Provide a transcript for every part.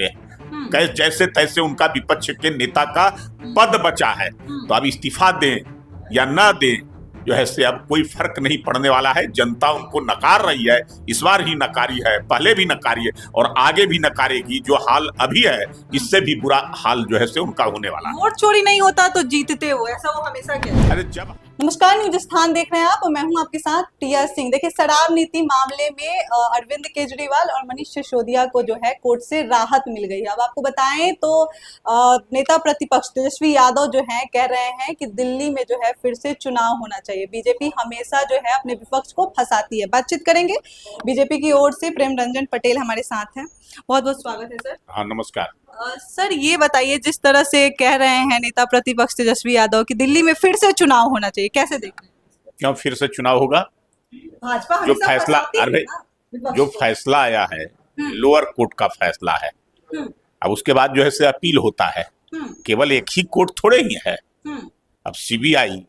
सकते हैं। जैसे तैसे उनका विपक्ष के नेता का पद बचा है, तो अब इस्तीफा दें या ना दें जो है से अब कोई फर्क नहीं पड़ने वाला है। जनता उनको नकार रही है, इस बार ही नकारी है, पहले भी नकारी है और आगे भी नकारेगी। जो हाल अभी है इससे भी बुरा हाल जो है से उनका होने वाला है। वोट चोरी नहीं होता तो जीतते हो, ऐसा वो हमेशा कहते हैं। अरे जब नमस्कार, न्यूज स्थान देख रहे हैं आप, मैं हूं आपके साथ टीआर सिंह। देखिए, शराब नीति मामले में अरविंद केजरीवाल और मनीष सिसोदिया को जो है कोर्ट से राहत मिल गई है। अब आपको बताएं तो नेता प्रतिपक्ष तेजस्वी यादव जो है कह रहे हैं कि दिल्ली में जो है फिर से चुनाव होना चाहिए। बीजेपी हमेशा जो है अपने विपक्ष को फंसाती है। बातचीत करेंगे, बीजेपी की ओर से प्रेम रंजन पटेल हमारे साथ हैं। बहुत बहुत स्वागत है सर। हाँ, नमस्कार। सर, ये बताइए, जिस तरह से कह रहे हैं नेता प्रतिपक्ष तेजस्वी यादव कि दिल्ली में फिर से चुनाव होना चाहिए, कैसे देख रहे हैं? क्यों फिर से चुनाव होगा? भाजपा जो फैसला जो फैसला आया है लोअर कोर्ट का फैसला है। अब उसके बाद जो है से अपील होता है। केवल एक ही कोर्ट थोड़े ही है। अब सीबीआई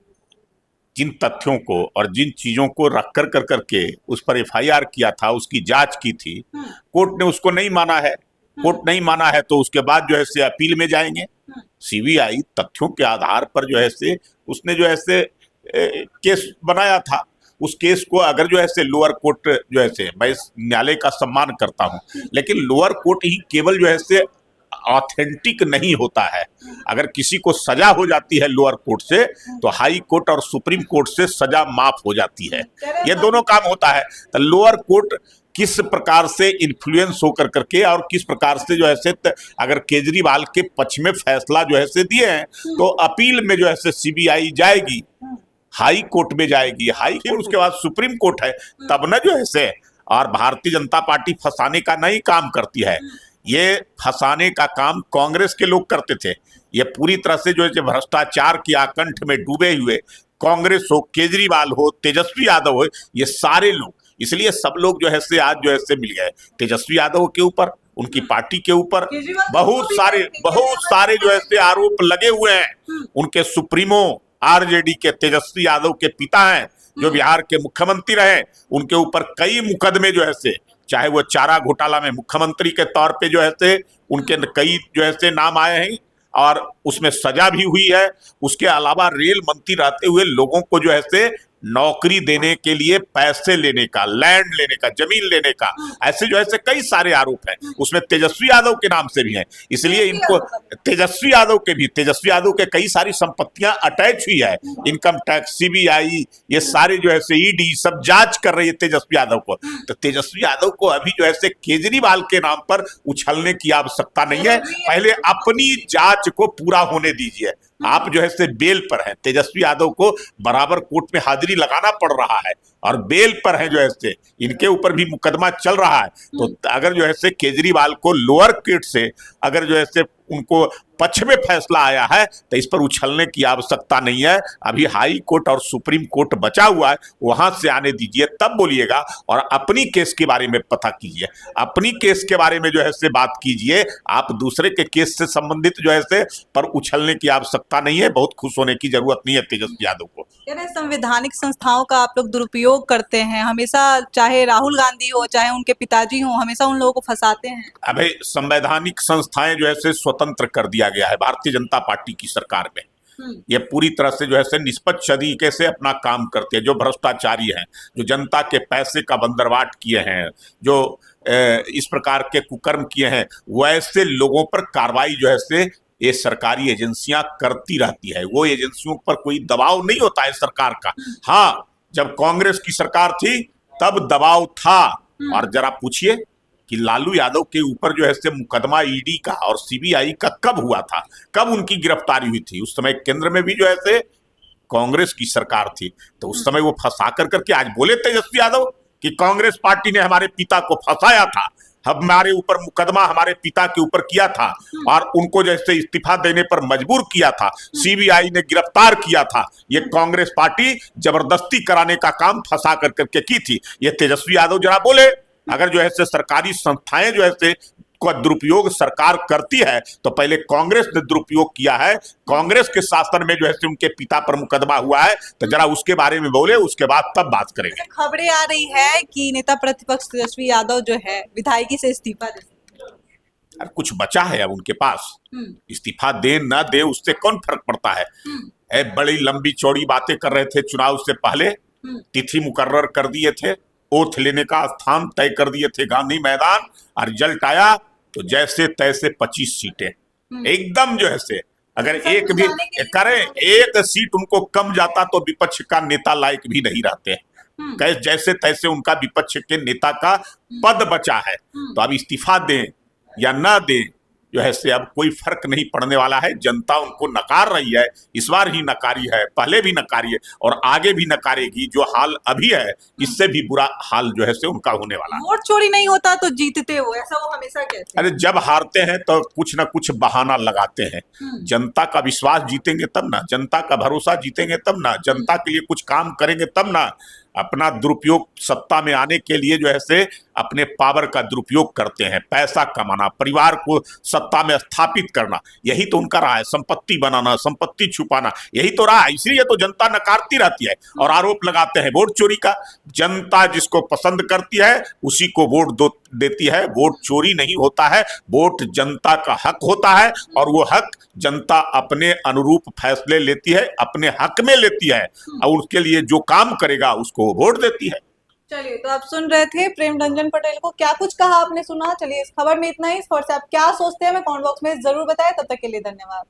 जिन तथ्यों को और जिन चीजों को रख कर करके उस पर एफआईआर किया था, उसकी जांच की थी, कोर्ट ने उसको नहीं माना है। कोर्ट नहीं माना है तो उसके बाद जो है से अपील में जाएंगे। सीबीआई तथ्यों के आधार पर जो है से उसने जो है से केस बनाया था। उस केस को अगर जो है से लोअर कोर्ट जो है से, मैं इस न्यायालय का सम्मान करता हूं, लेकिन लोअर कोर्ट ही केवल जो है से ऑथेंटिक नहीं होता है। अगर किसी को सजा हो जाती है लोअर कोर्ट से तो हाई कोर्ट और सुप्रीम कोर्ट से सजा माफ हो जाती है। ये दोनों काम होता है। तो लोअर कोर्ट किस प्रकार से इन्फ्लुएंस होकर करके और किस प्रकार से जो है से अगर केजरीवाल के पक्ष में फैसला जो है से दिए हैं तो अपील में जो है से सीबीआई जाएगी, हाई कोर्ट में जाएगी, हाई कोर्ट उसके बाद सुप्रीम कोर्ट है, तब ना जो है से। और भारतीय जनता पार्टी फंसाने का नहीं काम करती है। ये फंसाने का काम कांग्रेस के लोग करते थे। ये पूरी तरह से जो है भ्रष्टाचार की आकंठ में डूबे हुए कांग्रेस हो, केजरीवाल हो, तेजस्वी यादव हो, ये सारे लोग, इसलिए सब लोग जो है से आज जो है से मिल गए। तेजस्वी यादव के ऊपर, उनकी पार्टी के ऊपर बहुत सारे जो है से आरोप लगे हुए हैं। उनके सुप्रीमो आरजेडी के तेजस्वी यादव के पिता हैं जो बिहार के मुख्यमंत्री रहे, उनके ऊपर कई मुकदमे जो है से, चाहे वो चारा घोटाला में मुख्यमंत्री के तौर पे जो है से उनके कई जो है से नाम आए हैं और उसमें सजा भी हुई है। उसके अलावा रेल मंत्री रहते हुए लोगों को जो है से नौकरी देने के लिए पैसे लेने का, लैंड लेने का, जमीन लेने का, ऐसे जो है से कई सारे आरोप हैं। उसमें तेजस्वी यादव के नाम से भी हैं। इसलिए इनको तेजस्वी यादव के कई सारी संपत्तियां अटैच हुई है। इनकम टैक्स, सीबीआई, ये सारे जो है से ईडी सब जांच कर रही है तेजस्वी यादव को। तो तेजस्वी यादव को अभी जो है से केजरीवाल के नाम पर उछलने की आवश्यकता नहीं है। पहले अपनी जांच को पूरा होने दीजिए। आप जो है से बेल पर हैं। तेजस्वी यादव को बराबर कोर्ट में हाजिरी लगाना पड़ रहा है और बेल पर है जो है से, इनके ऊपर भी मुकदमा चल रहा है। तो अगर जो है से केजरीवाल को लोअर कोर्ट से अगर जो है से उनको पक्ष में फैसला आया है तो इस पर उछलने की आवश्यकता नहीं है। अभी हाई कोर्ट और सुप्रीम कोर्ट बचा हुआ है, वहां से आने दीजिए, तब बोलिएगा। और अपनी केस के बारे में पता कीजिए, अपनी केस के बारे में जो है से बात कीजिए। आप दूसरे के केस से संबंधित जो है से पर उछलने की आवश्यकता नहीं है। बहुत खुश होने की जरूरत नहीं है तेजस्वी यादव को। संवैधानिक संस्थाओं का आप लोग दुरुपयोग करते हैं हमेशा, चाहे राहुल गांधी हो चाहे उनके पिताजी हो, हमेशा उन लोगों को फंसाते हैं। अबे संवैधानिक संस्थाएं जो है से स्वतंत्र कर दिया गया है भारतीय जनता पार्टी की सरकार में। ये पूरी तरह से जो है से निष्पक्ष तरीके से अपना काम करते हैं। जो भ्रष्टाचारी हैं, जो जनता के पैसे का बंदरवाट किए हैं, जो इस प्रकार के कुकर्म किए हैं, वैसे लोगों पर कार्रवाई जो है से ये सरकारी एजेंसियां करती रहती है। वो एजेंसियों पर कोई दबाव नहीं होता है सरकार का। हाँ, जब कांग्रेस की सरकार थी तब दबाव था। और जरा पूछिए कि लालू यादव के ऊपर जो है से मुकदमा ईडी का और सीबीआई का कब हुआ था, कब उनकी गिरफ्तारी हुई थी? उस समय केंद्र में भी जो है से कांग्रेस की सरकार थी। तो उस समय वो फंसा करके आज बोले तेजस्वी यादव कि कांग्रेस पार्टी ने हमारे पिता को फंसाया था, हमारे ऊपर मुकदमा हमारे पिता के ऊपर किया था और उनको जैसे इस्तीफा देने पर मजबूर किया था, सीबीआई ने गिरफ्तार किया था। ये कांग्रेस पार्टी जबरदस्ती कराने का काम फंसा करके की थी। ये तेजस्वी यादव जरा बोले, अगर जो है से सरकारी संस्थाएं जो है से का दुरुपयोग सरकार करती है तो पहले कांग्रेस ने दुरुपयोग किया है। कांग्रेस के शासन में जो है उनके पिता पर मुकदमा हुआ है, तो जरा उसके बारे में बोले, उसके बाद तब बात करेंगे। खबरें आ रही है कि नेता प्रतिपक्ष तेजस्वी यादव जो है विधायकी से इस्तीफा दे। और कुछ बचा है अब उनके पास, इस्तीफा दे न दे उससे कौन फर्क पड़ता है। बड़ी लंबी चौड़ी बातें कर रहे थे चुनाव से पहले, तिथि मुकर्रर कर दिए थे, ओथ लेने का स्थान तय कर दिए थे गांधी मैदान, और रिजल्ट आया तो जैसे तैसे 25 सीटें एकदम जो है से, अगर एक भी करें एक सीट उनको कम जाता तो विपक्ष का नेता लायक भी नहीं रहते। जैसे तैसे उनका विपक्ष के नेता का पद बचा है, तो अब इस्तीफा दें या ना दें जो है से अब कोई फर्क नहीं पड़ने वाला है। जनता उनको नकार रही है, इस बार ही नकारी है, पहले भी नकारी है और आगे भी नकारेगी। जो हाल अभी है इससे भी बुरा हाल जो है से उनका होने वाला है। वोट चोरी नहीं होता तो जीतते हो, ऐसा वो हमेशा कहते हैं। अरे जब हारते हैं तो कुछ ना कुछ बहाना लगाते हैं। जनता का विश्वास जीतेंगे तब ना, जनता का भरोसा जीतेंगे तब ना, जनता के लिए कुछ काम करेंगे तब ना। अपना दुरुपयोग सत्ता में आने के लिए जो है से अपने पावर का दुरुपयोग करते हैं, पैसा कमाना, परिवार को सत्ता में स्थापित करना, यही तो उनका रहा है। संपत्ति बनाना, संपत्ति छुपाना, यही तो रहा है। इसलिए तो जनता नकारती रहती है और आरोप लगाते हैं वोट चोरी का। जनता जिसको पसंद करती है उसी को वोट देती है। वोट चोरी नहीं होता है, वोट जनता का हक होता है और वो हक जनता अपने अनुरूप फैसले लेती है, अपने हक में लेती है और उसके लिए जो काम करेगा उसको वोट देती है। चलिए, तो आप सुन रहे थे प्रेम रंजन पटेल को, क्या कुछ कहा आपने सुना। चलिए, इस खबर में इतना ही। इस खबर से आप क्या सोचते हैं हमें कमेंट बॉक्स में जरूर बताएं। तब तक के लिए धन्यवाद।